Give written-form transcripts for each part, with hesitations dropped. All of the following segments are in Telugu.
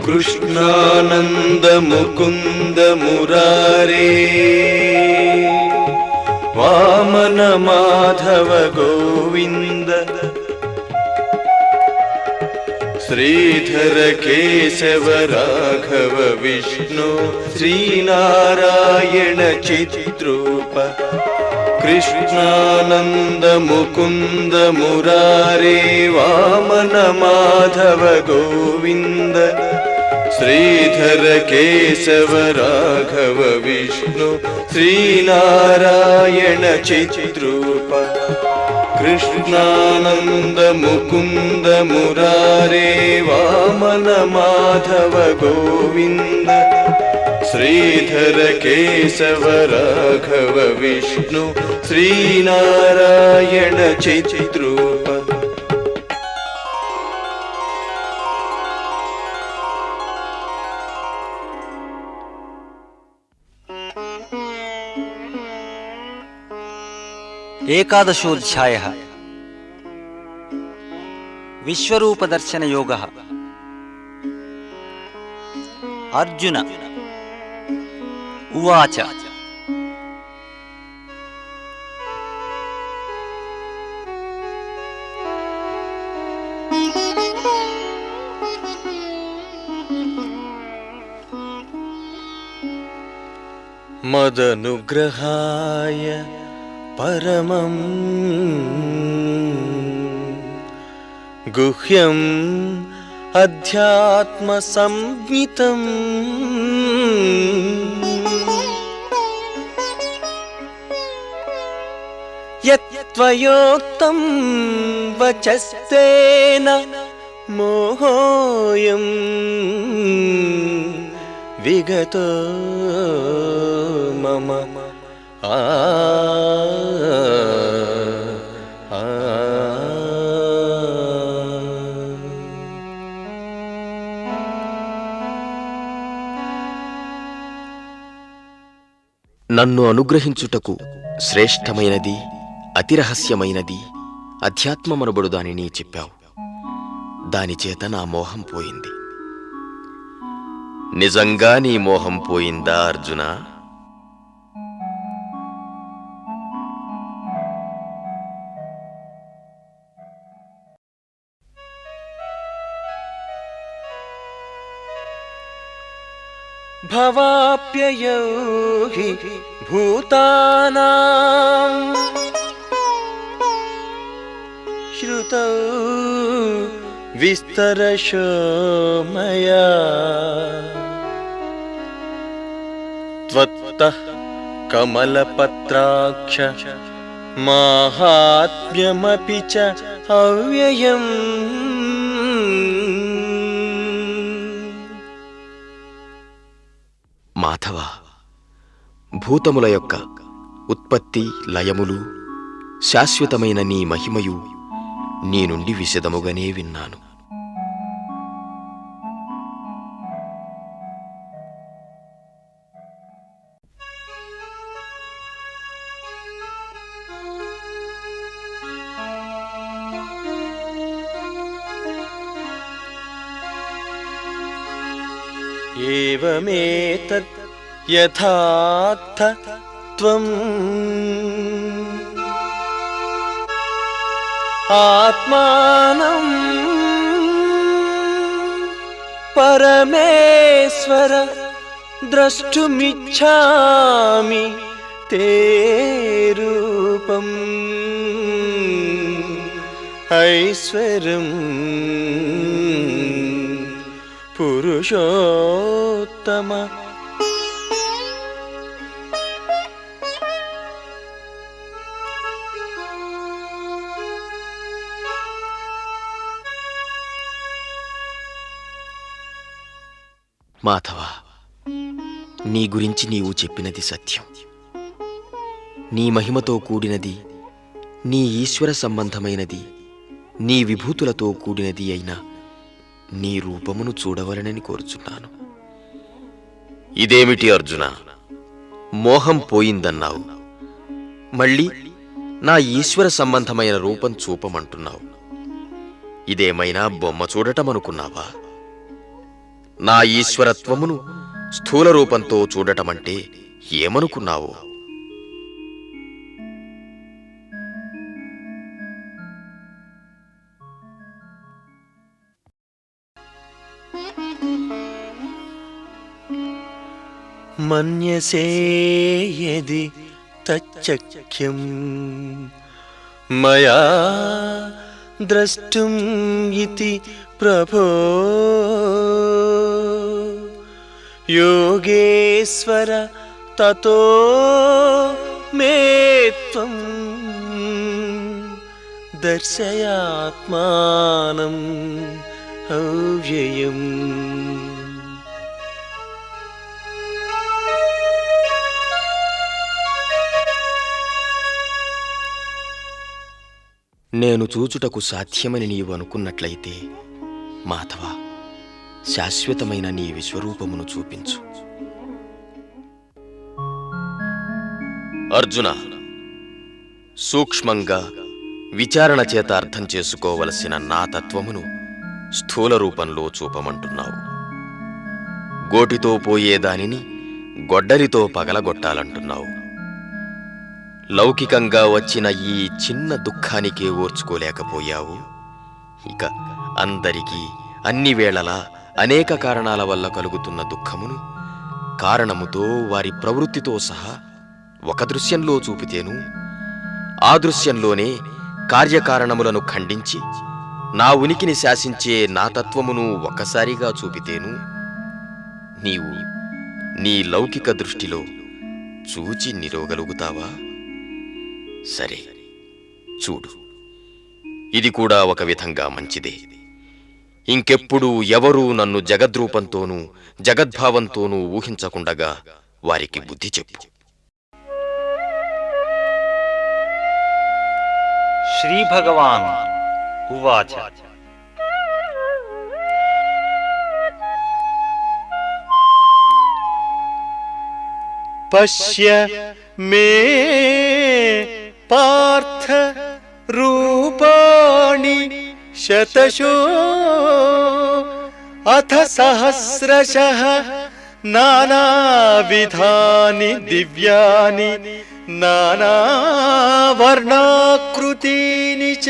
कृष्णानंद मुकुंद मुरारे वामन माधव गोविंद श्रीधर केशव राघव विष्णु श्रीनारायण चिद्रूप कृष्णानंद मुकुंद मुरारे वामन माधव गोविंद श्रीधर केशव राघव विष्णु श्रीनारायण चिद्रूप कृष्णानंद मुकुंद मुरारे वामन माधव गोविंद श्रीधर केशव राघव विष्णु श्रीनारायण चिद्रूप एकादशोऽध्यायः विश्वरूपदर्शन योगः। अर्जुन उवाच मदनुग्रहाय परमं गुह्यम् अध्यात्मसंज्ञितम् यत्त्वयोक्तं वचस्तेन मोहोऽयं विगतो मम నన్ను అనుగ్రహించుటకు శ్రేష్టమైనది అతి రహస్యమైనది అధ్యాత్మమనబడు దానిని చెప్పావు. దానిచేత నా మోహం పోయింది. నిజంగా నీ మోహం పోయిందా అర్జున? भवाप्ययौ हि भूतानां श्रुतौ विस्तरशो मया त्वत्तः कमलपत्राक्ष माहात्म्यमपि च अव्ययम्। మాధవ, భూతముల యొక్క ఉత్పత్తి లయములు శాశ్వతమైన నీ మహిమయు నీ నుండి విశదముగానే విన్నాను. एवमेतत् यथार्थ त्वम् आत्मानं परमेश्वर द्रष्टुमिच्छामि ते रूपम् ऐश्वर्यम् पुरुषोत्तम। మాధవ, నీ గురించి నీవు చెప్పినది సత్యం. నీ మహిమతో కూడినది, నీ ఈశ్వర సంబంధమైనది, నీ విభూతులతో కూడినది అయిన నీ రూపమును చూడవలనని కోరుచున్నాను. ఇదేమిటి అర్జున, మోహం పోయిందన్నావు, మళ్ళీ నా ఈశ్వర సంబంధమైన రూపం చూపమంటున్నావు. ఇదేమైనా బొమ్మ చూడటమనుకున్నావా? నా ఈశ్వరత్వమును స్థూల రూపంతో చూడటమంటే ఏమనుకున్నావు? మన్యసే యది తచ్చక్యం మయా ద్రష్టుం ఇతి ప్రభో యోగేశ్వర తతో మే త్వం దర్శయాత్మానం అవ్యయం. నేను చూచుటకు సాధ్యమని నీవు అనుకున్నట్లయితే మాధవ, శాశ్వతమైన నీ విశ్వరూపమును చూపించు. అర్జున, సూక్ష్మంగా విచారణ చేత అర్థం చేసుకోవలసిన నా తత్వమును స్థూల రూపంలో చూపమంటున్నావు. గోటితో పోయేదానిని గొడ్డలితో పగలగొట్టాలంటున్నావు. లౌకికంగా వచ్చిన ఈ చిన్న దుఃఖానికే ఓర్చుకోలేకపోయావు. ఇక అందరికీ అన్ని వేళలా అనేక కారణాల వల్ల కలుగుతున్న దుఃఖమును కారణముతో వారి ప్రవృత్తితో సహా ఒక దృశ్యంలో చూపితేను, ఆ దృశ్యంలోనే కార్యకారణములను ఖండించి నా ఉనికిని శాసించే నా తత్వమును ఒక్కసారిగా చూపితేను, నీవు నీ లౌకిక దృష్టిలో చూచి నిరోగలుగుతావా? సరే, చూడు, ఇది కూడా ఒక విధంగా మంచిదే. ఇంకెప్పుడు ఎవరూ నన్ను జగద్రూపంతోనూ జగద్భావంతోనూ ఊహించకుండగా వారికి బుద్ధి చెప్పు. శ్రీభగవాన్ ఉవాచ. పశ్య మే పార్థ రూపాణి శతశో అథ సహస్రశః నానావిధాని దివ్యాని నానావర్ణాకృతీని చ.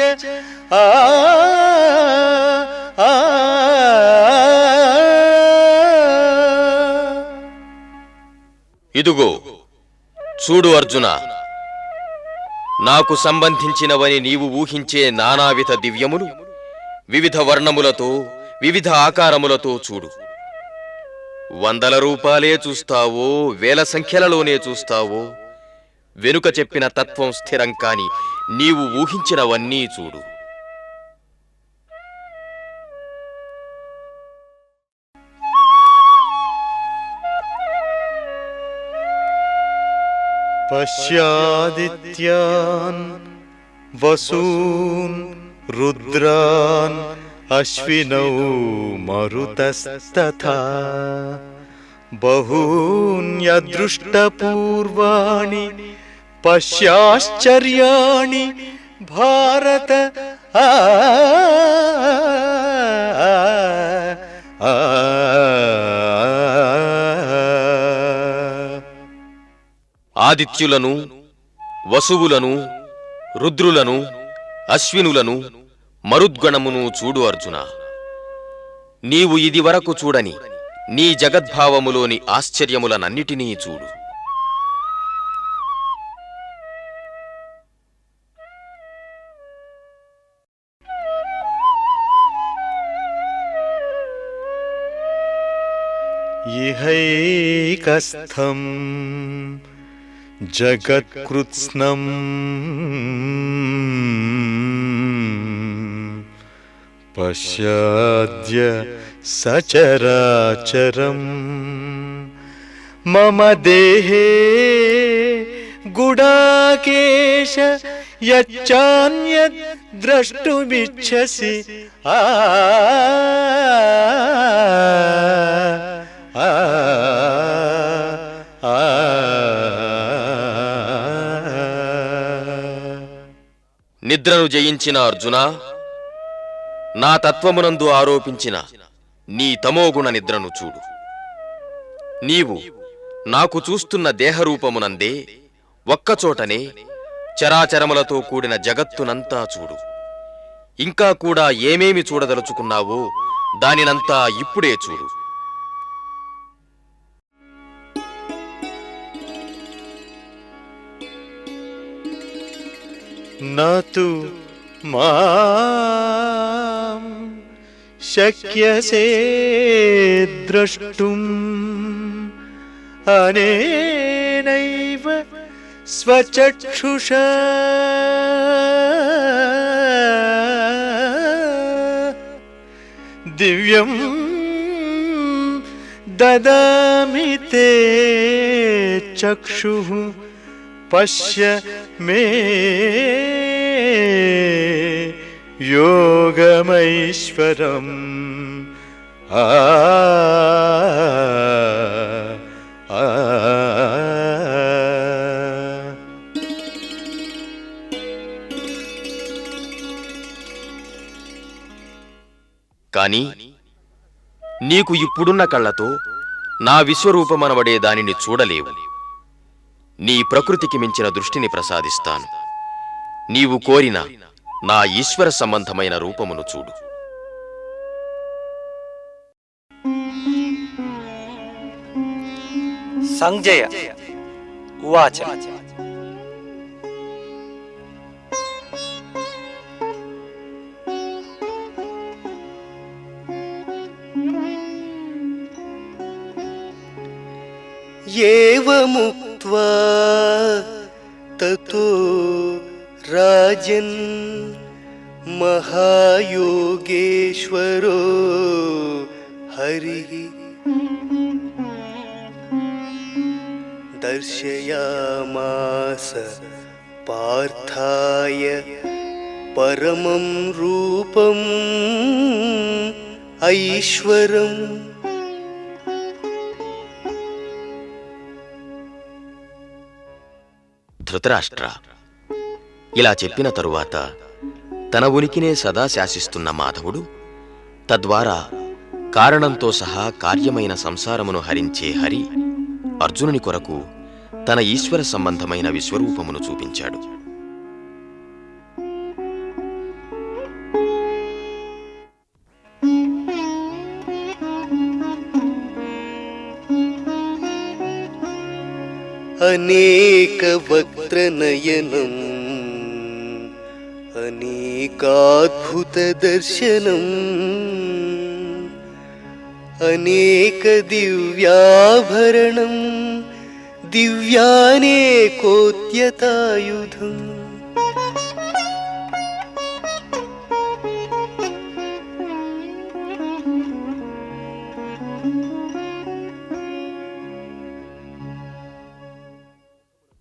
ఇదుగో చూడు అర్జున, నాకు సంబంధించినవని నీవు ఊహించే నానావిధ దివ్యములు వివిధ వర్ణములతో వివిధ ఆకారములతో చూడు. 100 రూపాలే చూస్తావో 1000 సంఖ్యలలోనే చూస్తావో, వెనుక చెప్పిన తత్వం స్థిరం కాని నీవు ఊహించినవన్నీ చూడు. పశ్యాదిత్యాన్ వసూన్ రుద్రాన్ అశ్వినౌ మరుతస్తథా బహూన్యదృష్టపూర్వాణి పశ్యాశ్చర్యాణి భారత. ఆదిత్యులను, వసువులను, రుద్రులను, అశ్వినులను, మరుద్గణమును చూడు అర్జున. నీవు ఇది వరకు చూడని నీ జగద్భావములోని ఆశ్చర్యములనన్నిటినీ చూడు. ఇహైకస్థం జగత్కృత్స్నం పశ్యాద్య సచరాచరం మమ దేహే గుడాకేశ యచ్చాన్యద్ ద్రష్టుమిచ్చసి ఆ నిద్రను జయించిన అర్జున, నా తత్వమునందు ఆరోపించిన నీ తమోగుణ నిద్రను చూడు. నీవు నాకు చూస్తున్న దేహరూపమునందే ఒక్కచోటనే చరాచరములతో కూడిన జగత్తునంతా చూడు. ఇంకా కూడా ఏమేమి చూడదలుచుకున్నావో దానినంతా ఇప్పుడే చూడు. నతు మాం శక్యసే ద్రష్టుం అనేనైవ స్వచక్షుషా దివ్యం దదామి తే చక్షుః పశ్య మే యోగమైశ్వరం ఆ కాని నీకు ఇప్పుడున్న కళ్ళతో నా విశ్వరూపమనబడే దానిని చూడలేవు. నీ ప్రకృతికి మించిన దృష్టిని ప్రసాదిస్తాను. నీవు కోరిన నా ఈశ్వర సంబంధమైన రూపమును చూడు. సంజయ ఉవాచ ఏవముక్త్వా తతో రాజన్ మహాయోగేశ్వరో హరిః దర్శయామాస పార్థాయ పరమం రూపం ఐశ్వరం. ధృతరాష్ట్ర, ఇలా చెప్పిన తరువాత తన ఉనికినే సదా శాసిస్తున్న మాధవుడు తద్వారా కారణంతో సహా కార్యమైన సంసారమును హరించే హరి అర్జునుని కొరకు తన ఈశ్వర సంబంధమైన విశ్వరూపమును చూపించాడు. అనేక వక్త్రనయనం అనేకాద్భుత దర్శనం అనేక దివ్యాభరణం దివ్యానేకోద్యతాయుధం.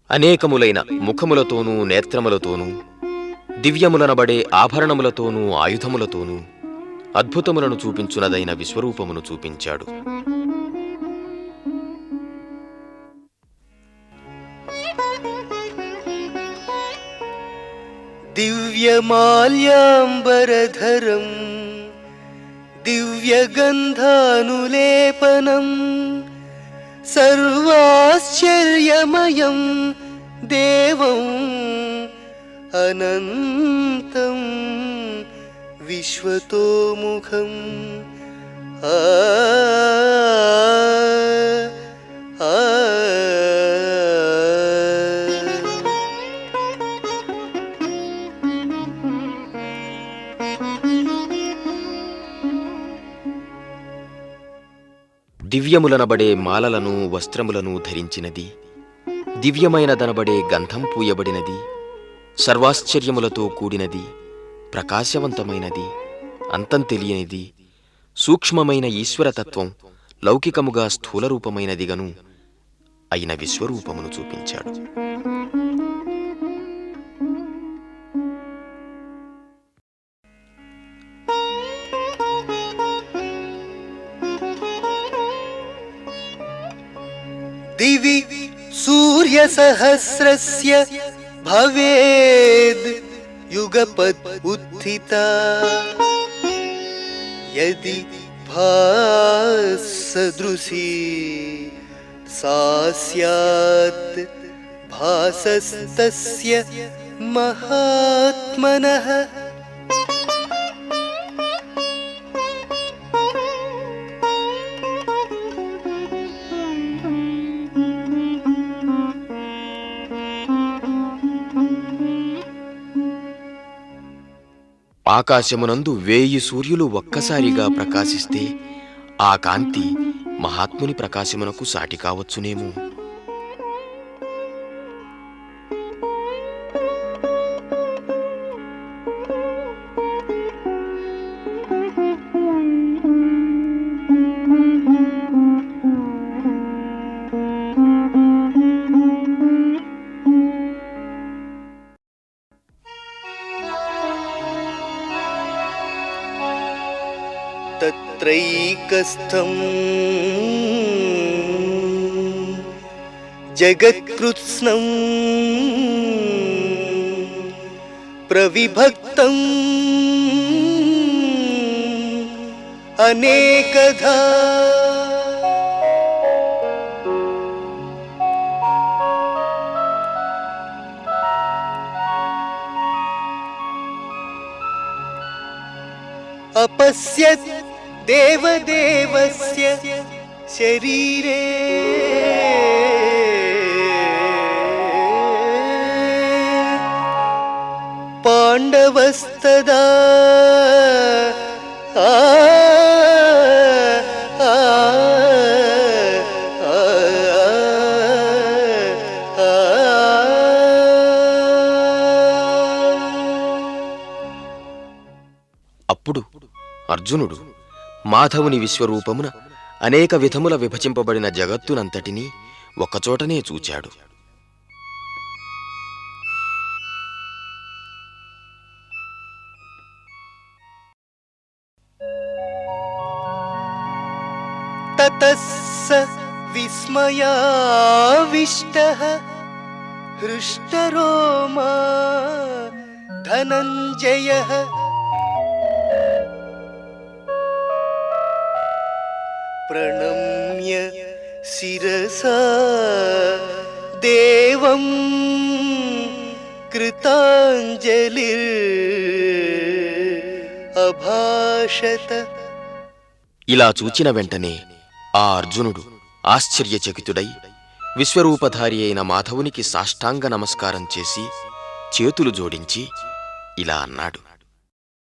అనేకములైన ముఖములతోనూ నేత్రములతోనూ దివ్యములనబడే ఆభరణములతోనూ ఆయుధములతోనూ అద్భుతములను చూపించునదైన విశ్వరూపమును చూపించాడు. దివ్యమాల్యాంబరధరం దివ్యగంధానులేపనం సర్వాశ్చర్యమయం దేవం అనంతం విశ్వతోముఖం. దివ్యములనబడే మాలలను వస్త్రములను ధరించినది, దివ్యమైనదనబడే గంధం పూయబడినది, సర్వాశ్చర్యములతో కూడినది, ప్రకాశవంతమైనది, అంతం తెలియనిది, సూక్ష్మమైన ఈశ్వరతత్వం లౌకికముగా స్థూలరూపమైనదిగను అయిన విశ్వరూపమును చూపించాడు. దివి సూర్యసహస్రస్య భవేద్ యుగపద్ ఉత్థితా యది భాసదృశీ సా స్యాత్ భాసస్తస్య మహాత్మనః. ఆకాశమునందు 1000 సూర్యులు ఒక్కసారిగా ప్రకాశిస్తే ఆ కాంతి మహాత్ముని ప్రకాశమునకు సాటి కావచ్చునేమో. తత్రైకస్థం జగత్కృత్స్నం ప్రవిభక్తం అనేకధా. अपश्यत् देवदेवस्य शरीरे पाण्डवस्तदा అప్పుడు అర్జునుడు మాధవుని విశ్వరూపమున అనేక విధముల విభజింపబడిన జగత్తునంతటినీ ఒక్కచోటనే చూచాడు. తతస్స విస్మయావిష్టః హృష్టరోమా ధనంజయః ప్రణమ్య శిరసా దేవం కృతాంజలిర్ అభాషత. ఇలా చూచిన వెంటనే ఆ అర్జునుడు ఆశ్చర్యచకితుడై విశ్వరూపధారి అయిన మాధవునికి సాష్టాంగ నమస్కారం చేసి చేతులు జోడించి ఇలా అన్నాడు.